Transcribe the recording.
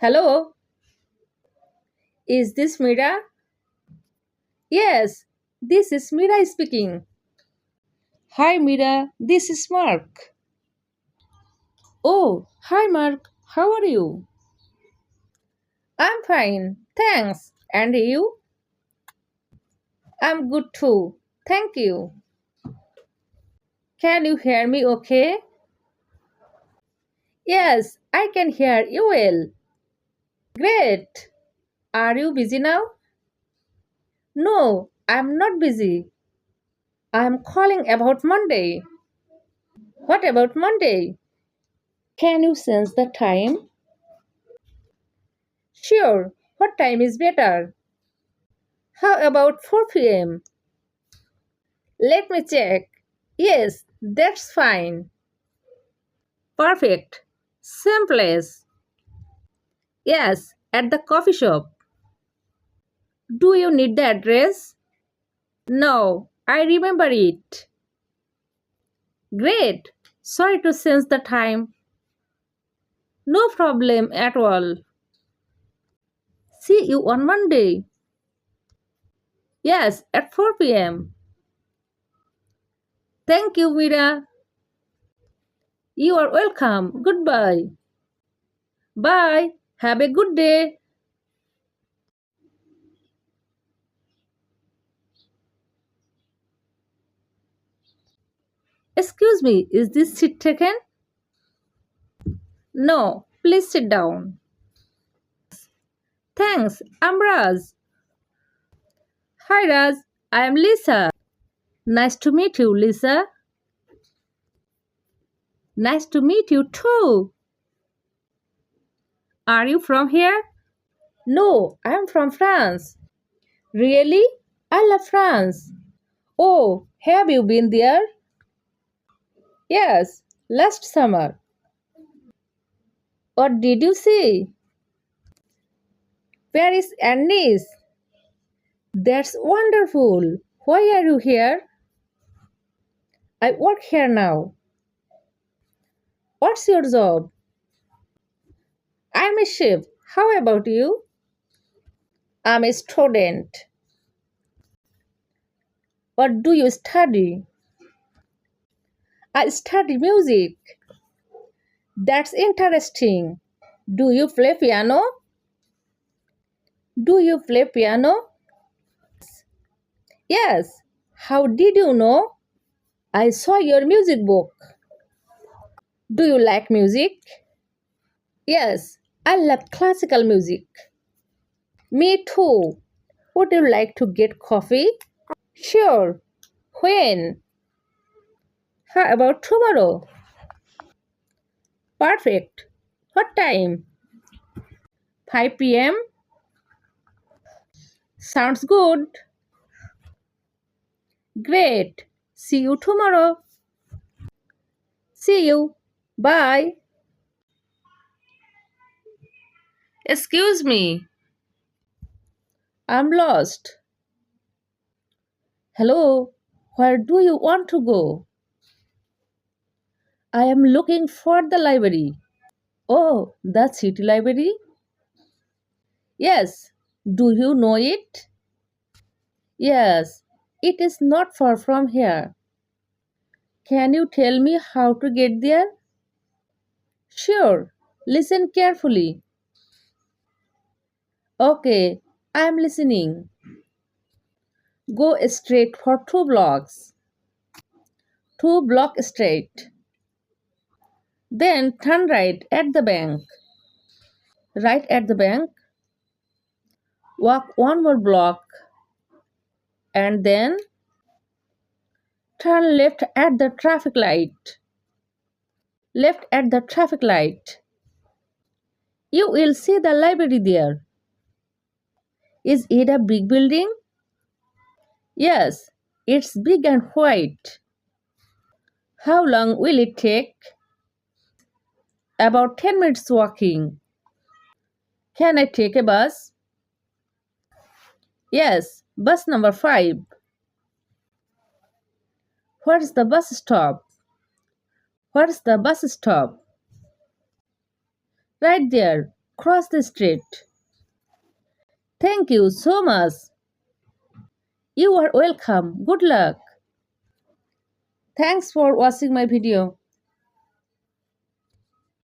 Hello, is this Mira? Yes, this is Mira speaking. Hi Mira, this is Mark. Oh, hi Mark, how are you? I'm fine, thanks. And you? I'm good too, thank you. Can you hear me okay? Yes, I can hear you well. Great. Are you busy now? No, I'm not busy. I'm calling about Monday. What about Monday? Can you sense the time? Sure. What time is better? How about 4 p.m.? Let me check. Yes, that's fine. Perfect. Same place. Yes, at the coffee shop. Do you need the address? No, I remember it. Great. Sorry to sense the time. No problem at all. See you on Monday. Yes, at 4 p.m. Thank you, Mira. You are welcome. Goodbye. Bye. Have a good day. Excuse me, is this seat taken? No, please sit down. Thanks, I'm Raz. Hi Raz, I am Lisa. Nice to meet you, Lisa. Nice to meet you too. Are you from here? No, I'm from France. Really? I love France. Oh, have you been there? Yes, last summer. What did you see? Paris and Nice. That's wonderful. Why are you here? I work here now. What's your job? I'm a chef. How about you? I'm a student. What do you study? I study music. That's interesting. Do you play piano? Do you play piano? Yes. How did you know? I saw your music book. Do you like music? Yes, I love classical music. Me too. Would you like to get coffee? Sure. When? How about tomorrow? Perfect. What time? 5 p.m. Sounds good. Great. See you tomorrow. See you. Bye. Excuse me. I'm lost. Hello. Where do you want to go? I am looking for the library. Oh, the city library? Yes. Do you know it? Yes. It is not far from here. Can you tell me how to get there? Sure. Listen carefully. Okay, I am listening. Go straight for 2 blocks. 2 block straight. Then turn right at the bank. Right at the bank. Walk 1 more block. And then turn left at the traffic light. Left at the traffic light. You will see the library there. Is it a big building? Yes, it's big and white. How long will it take? About 10 minutes walking. Can I take a bus? Yes, bus number 5. Where's the bus stop? Where's the bus stop? Right there. cross the street. Thank you so much. You are welcome. Good luck. Thanks for watching my video.